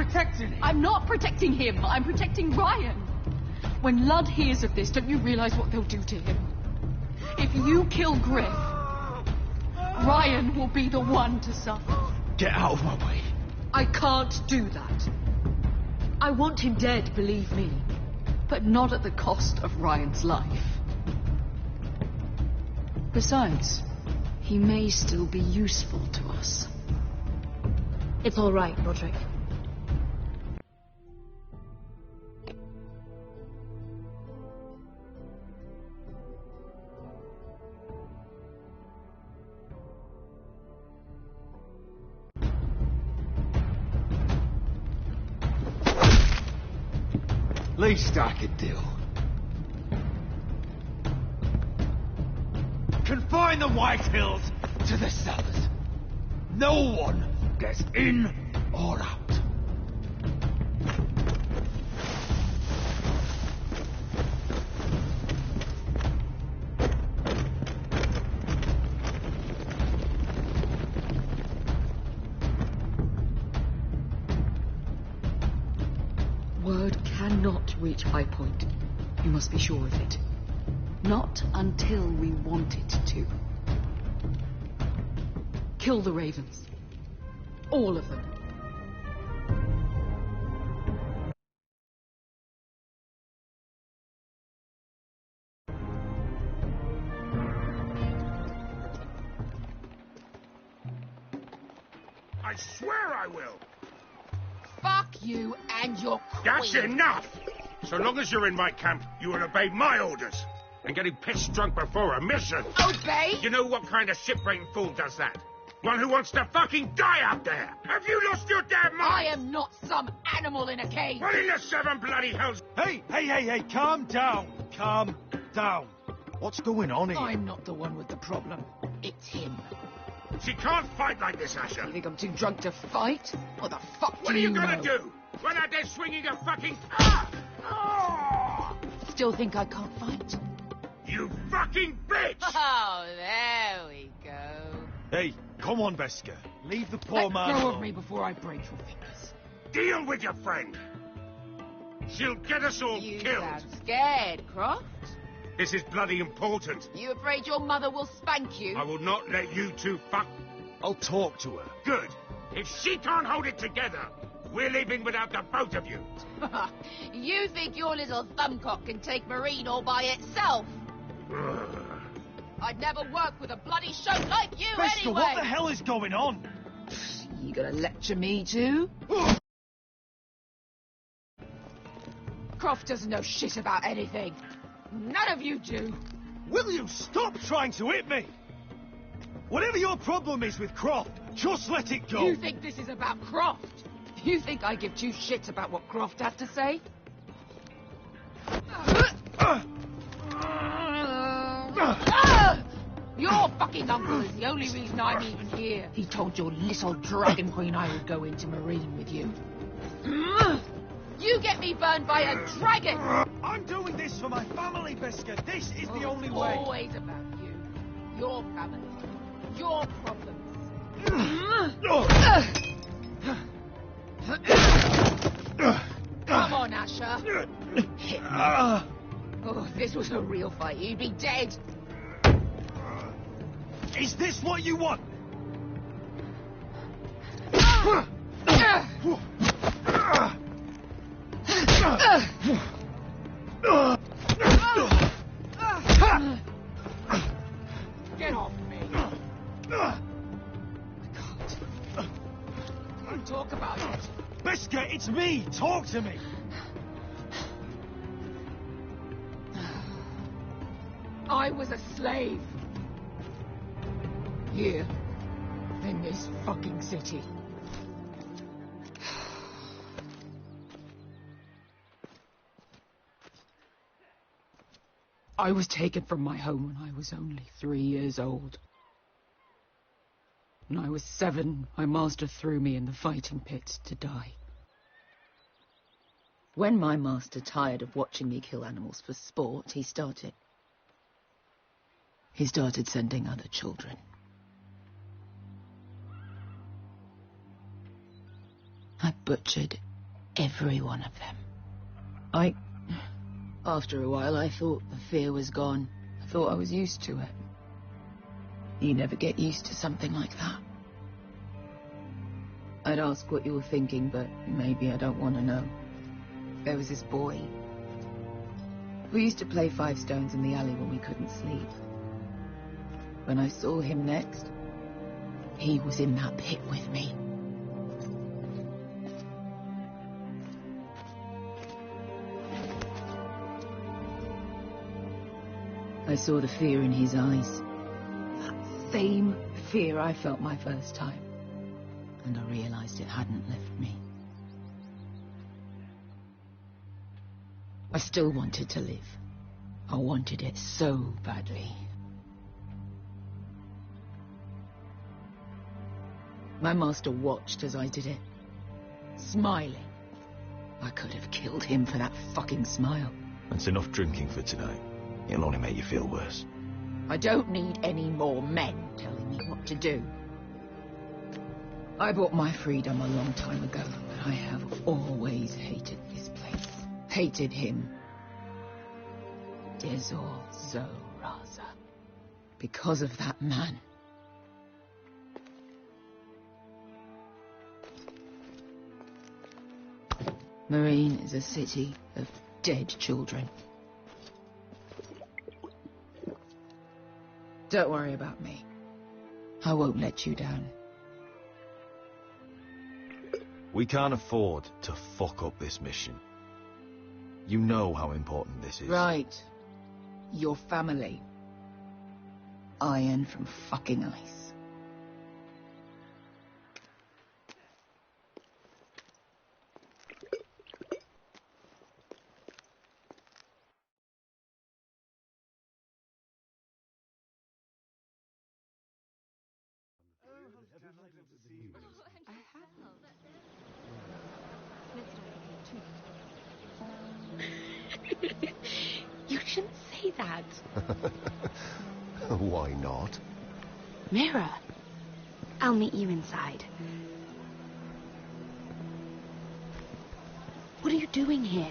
protecting him. I'm not protecting him. I'm protecting Ryan. When Ludd hears of this, don't you realise what they'll do to him? If you kill Griff, Ryan will be the one to suffer. Get out of my way. I can't do that. I want him dead, believe me. But not at the cost of Ryan's life. Besides, he may still be useful to us. It's all right, Roderick. Least I could do. Confine the White Hills to the cellars. No one gets in or out. Word cannot reach High Point. You must be sure of it. Not until we want it to. Kill the Ravens. All of them. I swear I will. Fuck you and your queen. That's enough! So long as you're in my camp, you will obey my orders. And getting pissed drunk before a mission. Obey? You know what kind of ship-brained fool does that? One who wants to fucking die out there! Have you lost your damn mind? I am not some animal in a cage. What in the seven bloody hells? Hey, calm down. Calm down. What's going on here? I'm not the one with the problem. It's him. She can't fight like this, Asher. You think I'm too drunk to fight? What the fuck What do are you know? gonna do? Run out there swinging a fucking... Ah! Oh! Still think I can't fight? You fucking bitch! Oh, there we go. Hey, come on, Veska. Leave the poor Let man go alone. of me before I break your fingers. Deal with your friend. She'll get us all You killed. sound scared, Croft. This is bloody important. You afraid your mother will spank you? I will not let you two fuck. I'll talk to her. Good. If she can't hold it together, we're leaving without the both of you. You think your little thumbcock can take Marine all by itself? I'd never work with a bloody show like you Veska, anyway! what the hell is going on? You gonna lecture me too? Croft doesn't know shit about anything. None of you do. Will you stop trying to hit me? Whatever your problem is with Croft, just let it go. You think this is about Croft? You think I give two shits about what Croft has to say? Your fucking uncle is the only reason I'm even here. He told your little dragon queen I would go into Marine with you. You get me burned by a dragon! I'm doing this for my family, Veska. This is the only way. Always about you. Your family. Your problems. Come on, Asher. Hit me. Oh, if this was a real fight, you'd be dead. Is this what you want? Get off me. I can't talk about it. Veska, it's me. Talk to me. I was a slave. Here. In this fucking city. I was taken from my home when I was only 3 years old. When I was 7, my master threw me in the fighting pit to die. When my master tired of watching me kill animals for sport, he started sending other children. I butchered Every one of them. After a while, I thought the fear was gone. I thought I was used to it. You never get used to something like that. I'd ask what you were thinking, but maybe I don't want to know. There was this boy. We used to play 5 stones in the alley when we couldn't sleep. When I saw him next, he was in that pit with me. I saw the fear in his eyes. That same fear I felt my first time. And I realized it hadn't left me. I still wanted to live. I wanted it so badly. My master watched as I did it, smiling. I could have killed him for that fucking smile. That's enough drinking for tonight. It'll only make you feel worse. I don't need any more men telling me what to do. I bought my freedom a long time ago, but I have always hated this place. Hated him. Dezor Zoraza. Because of that man. Marine is a city of dead children. Don't worry about me. I won't let you down. We can't afford to fuck up this mission. You know how important this is. Right. Your family. Iron from fucking ice. You shouldn't say that. Why not? Mira, I'll meet you inside. What are you doing here?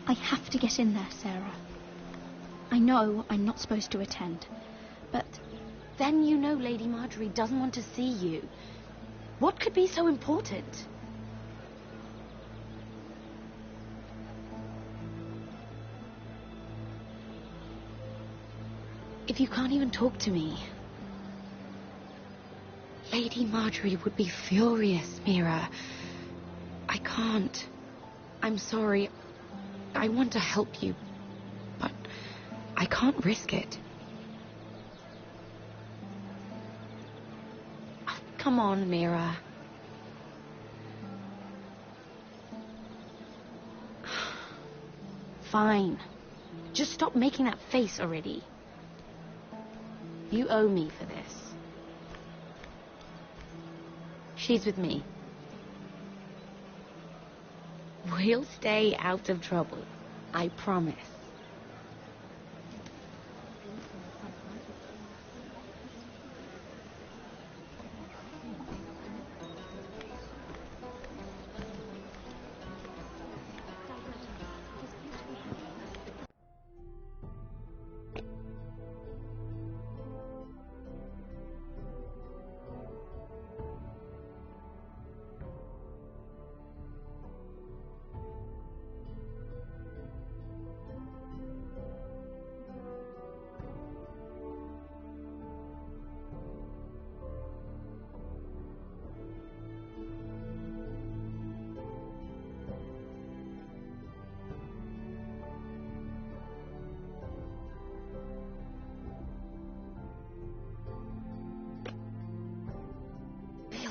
I have to get in there, Sarah. I know I'm not supposed to attend, but Then you know Lady Marjorie doesn't want to see you. What could be so important? If you can't even talk to me, Lady Marjorie would be furious, Mira. I can't. I'm sorry. I want to help you, but I can't risk it. Oh, come on, Mira. Fine. Just stop making that face already. You owe me for this. She's with me. We'll stay out of trouble. I promise.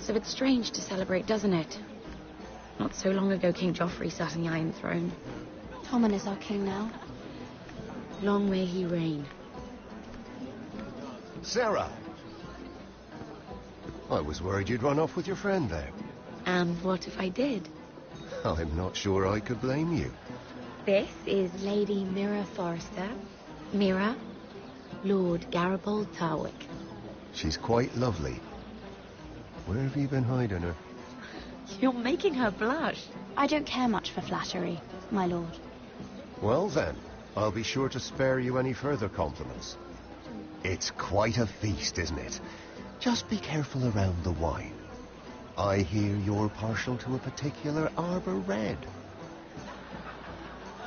So it's strange to celebrate, doesn't it? Not so long ago, King Joffrey sat on the Iron Throne. Tommen is our king now. Long may he reign. Sarah! I was worried you'd run off with your friend there. And what if I did? I'm not sure I could blame you. This is Lady Mira Forrester. Mira, Lord Garibaldi Tarwick. She's quite lovely. Where have you been hiding her? You're making her blush. I don't care much for flattery, my lord. Well then, I'll be sure to spare you any further compliments. It's quite a feast, isn't it? Just be careful around the wine. I hear you're partial to a particular Arbor Red.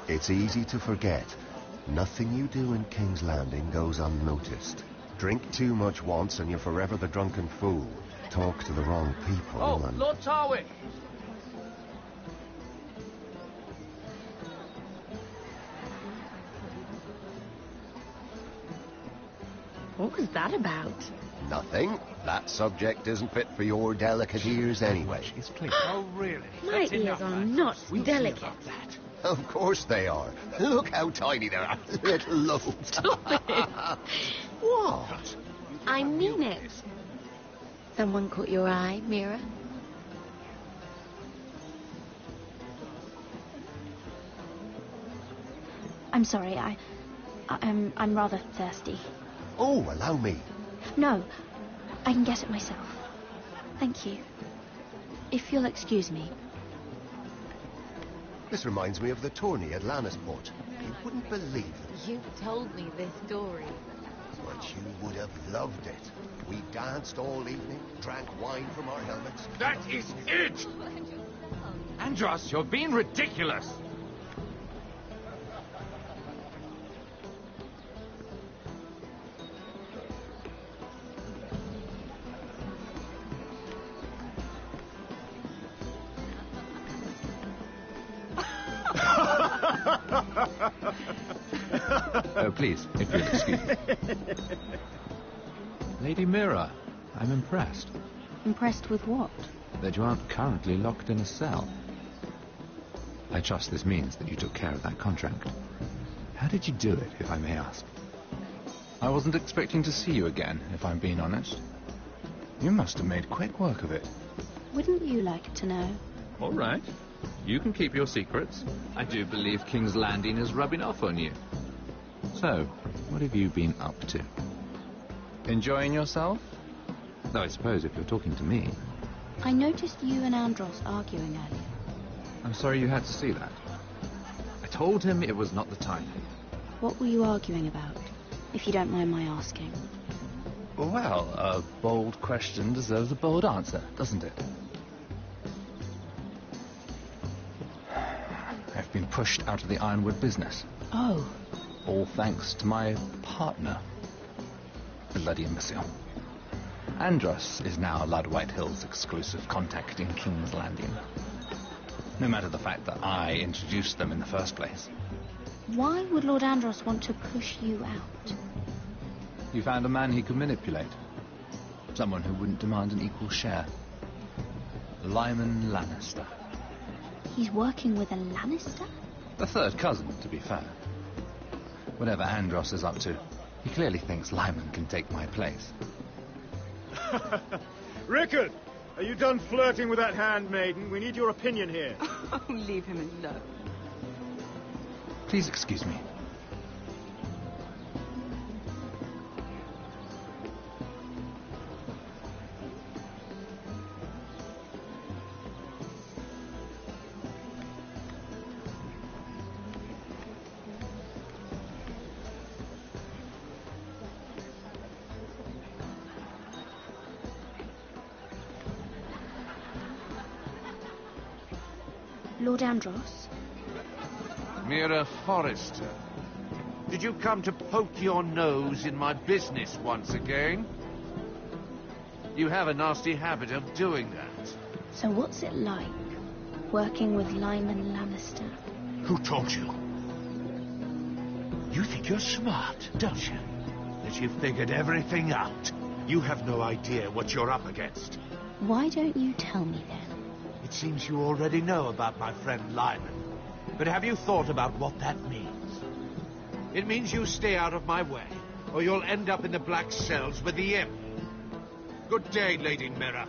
It's easy to forget. Nothing you do in King's Landing goes unnoticed. Drink too much once and you're forever the drunken fool. Talk to the wrong people and... Lord Tarwick! What was that about? Nothing. That subject isn't fit for your delicate ears anyway. Oh, really? My ears are not delicate. Of course they are. Look how tiny they are. Little lobes. Stop it. What? I mean it. Someone caught your eye, Mira? I'm sorry, I'm rather thirsty. Oh, allow me. No, I can get it myself. Thank you. If you'll excuse me. This reminds me of the tourney at Lannisport. You wouldn't believe it. You've told me this story. But you would have loved it. We danced all evening, drank wine from our helmets. That is it! Andros, you're being ridiculous. Oh, please, if you'll excuse me. Lady Mira, I'm impressed. Impressed with what? That you aren't currently locked in a cell. I trust this means that you took care of that contract. How did you do it, if I may ask? I wasn't expecting to see you again, if I'm being honest. You must have made quick work of it. Wouldn't you like to know? All right. You can keep your secrets. I do believe King's Landing is rubbing off on you. So, what have you been up to? Enjoying yourself? Though I suppose if you're talking to me... I noticed you and Andros arguing earlier. I'm sorry you had to see that. I told him it was not the time. What were you arguing about, if you don't mind my asking? Well, a bold question deserves a bold answer, doesn't it? I've been pushed out of the ironwood business. Oh. All thanks to my partner. Bloody imbecile. Andros is now Lad Whitehill's exclusive contact in King's Landing. No matter the fact that I introduced them in the first place. Why would Lord Andros want to push you out? He found a man he could manipulate. Someone who wouldn't demand an equal share. Lyman Lannister. He's working with a Lannister? The third cousin, to be fair. Whatever Andros is up to, he clearly thinks Lyman can take my place. Rickard, are you done flirting with that handmaiden? We need your opinion here. Oh, leave him alone. Please excuse me. Lord Andros? Mira Forrester, did you come to poke your nose in my business once again? You have a nasty habit of doing that. So what's it like, working with Lyman Lannister? Who told you? You think you're smart, don't you? That you've figured everything out. You have no idea what you're up against. Why don't you tell me then? It seems you already know about my friend Lyman. But have you thought about what that means? It means you stay out of my way, or you'll end up in the black cells with the imp. Good day, Lady Mirror.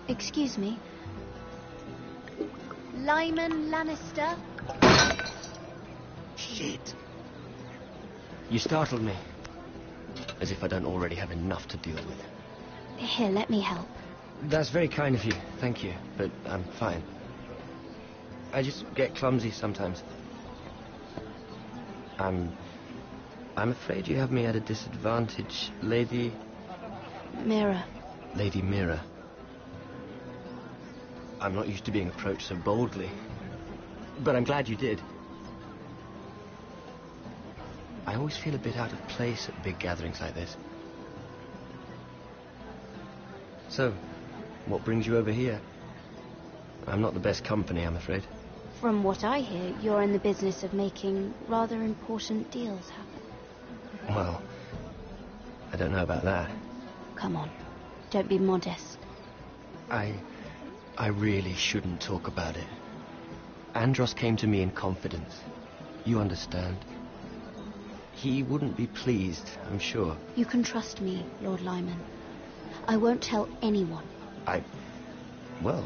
Excuse me. Lyman Lannister? Shit. You startled me. As if I don't already have enough to deal with. Here, let me help. That's very kind of you, thank you, but I'm fine. I just get clumsy sometimes. I'm afraid you have me at a disadvantage, Lady... Mirror. Lady Mirror. I'm not used to being approached so boldly, but I'm glad you did. I always feel a bit out of place at big gatherings like this. So, what brings you over here? I'm not the best company, I'm afraid. From what I hear, you're in the business of making rather important deals happen. Well, I don't know about that. Come on, don't be modest. I really shouldn't talk about it. Andros came to me in confidence. You understand? He wouldn't be pleased, I'm sure. You can trust me, Lord Lyman. I won't tell anyone. Well,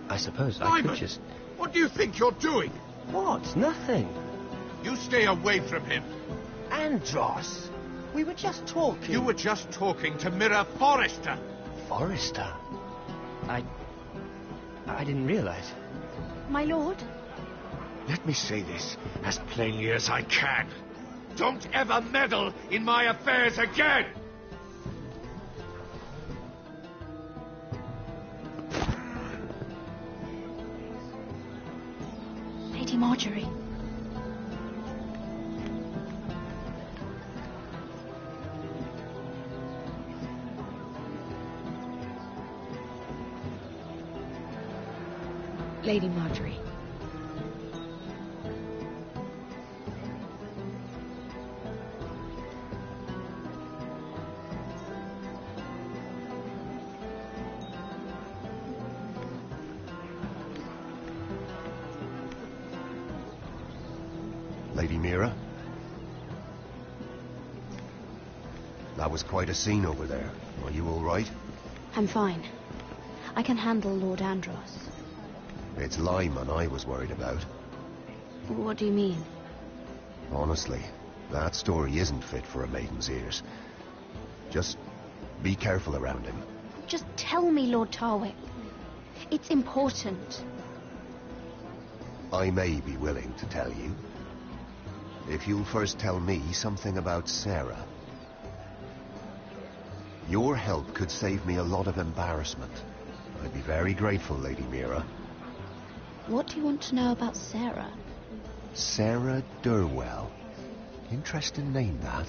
I suppose Lyman, I could just... What do you think you're doing? What? Nothing. You stay away from him. Andros, we were just talking. You were just talking to Mirror Forrester. Forrester? I didn't realize. My lord? Let me say this as plainly as I can. Don't ever meddle in my affairs again! Lady Marjorie. Lady Marjorie. Lady Mira? That was quite a scene over there. Are you all right? I'm fine. I can handle Lord Andros. It's Lyman I was worried about. What do you mean? Honestly, that story isn't fit for a maiden's ears. Just be careful around him. Just tell me, Lord Tarwick. It's important. I may be willing to tell you. If you'll first tell me something about Sarah. Your help could save me a lot of embarrassment. I'd be very grateful, Lady Mira. What do you want to know about Sarah? Sarah Durwell. Interesting name, that.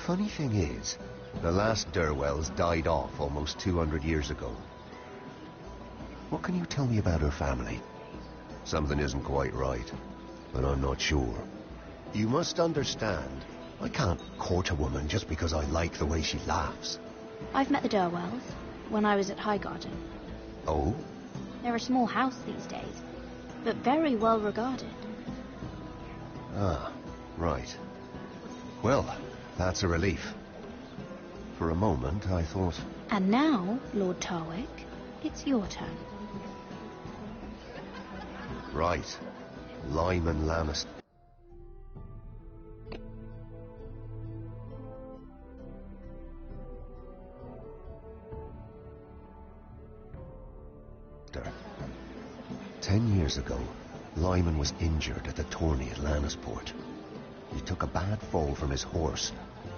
Funny thing is, the last Durwells died off almost 200 years ago. What can you tell me about her family? Something isn't quite right, but I'm not sure. You must understand, I can't court a woman just because I like the way she laughs. I've met the Durwells when I was at Highgarden. Oh? They're a small house these days, but very well regarded. Ah, right. Well, that's a relief. For a moment, I thought... And now, Lord Tarwick, it's your turn. Right. Lyman Lannister. Ten years ago, Lyman was injured at the tourney at Lannisport. He took a bad fall from his horse.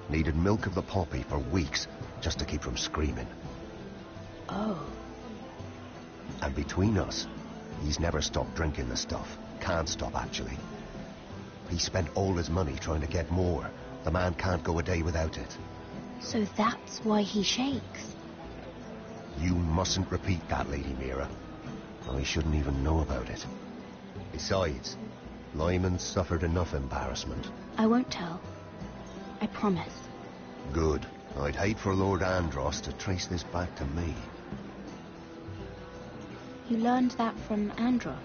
Needed milk of the poppy for weeks just to keep from screaming. Oh. And between us, he's never stopped drinking the stuff. Can't stop, actually. He spent all his money trying to get more. The man can't go a day without it. So that's why he shakes. You mustn't repeat that, Lady Mira. I shouldn't even know about it. Besides, Lyman suffered enough embarrassment. I won't tell. I promise. Good. I'd hate for Lord Andros to trace this back to me. You learned that from Andros?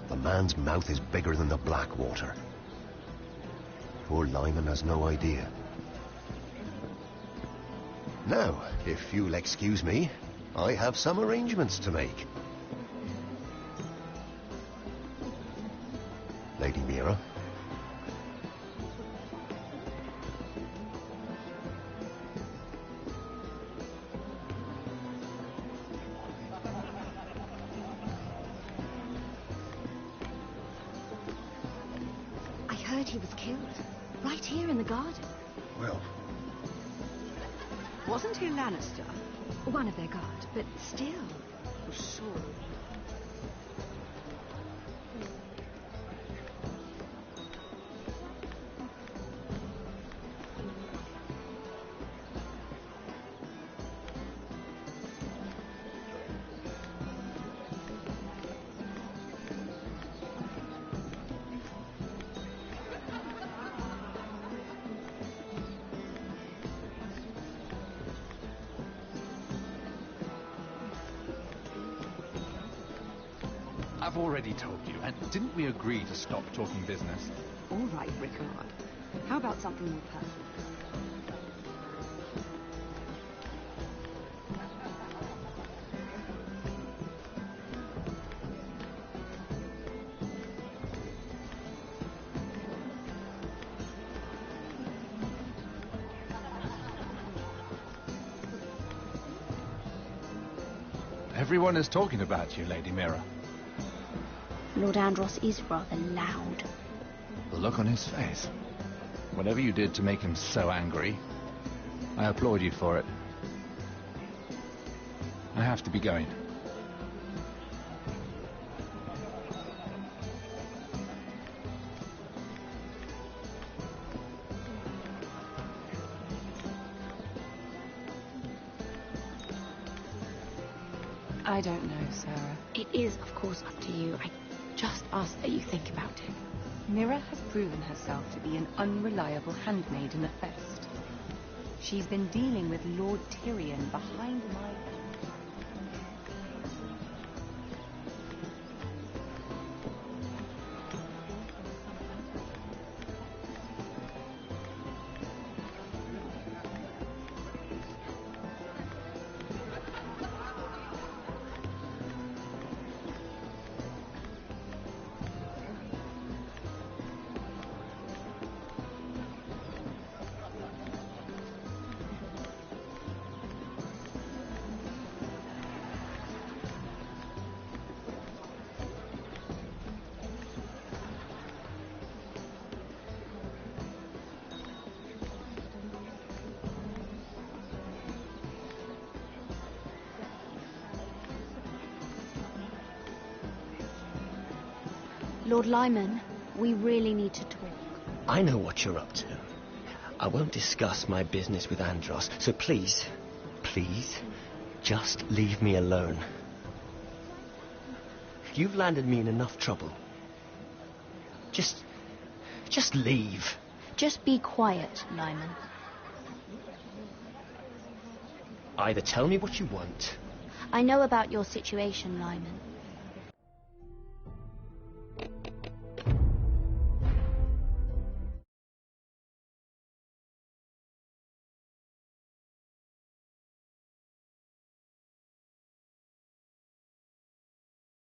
The man's mouth is bigger than the Blackwater. Poor Lyman has no idea. Now, if you'll excuse me, I have some arrangements to make. Lady Mira. I heard he was killed. Right here in the garden. Well, wasn't he Lannister? One of their guard, but still. Sure. I've already told you, and didn't we agree to stop talking business? All right, Rickard. How about something more personal? Everyone is talking about you, Lady Mira. Lord Andros is rather loud. The look on his face. Whatever you did to make him so angry, I applaud you for it. I have to be going. I don't know, Sarah. It is, of course, up to you. I just ask that you think about it. Mira has proven herself to be an unreliable handmaid in the Fest. She's been dealing with Lord Tyrion behind my back. Lord Lyman, we really need to talk. I know what you're up to. I won't discuss my business with Andros, so please, just leave me alone. You've landed me in enough trouble. Just leave. Just be quiet, Lyman. Either tell me what you want. I know about your situation, Lyman.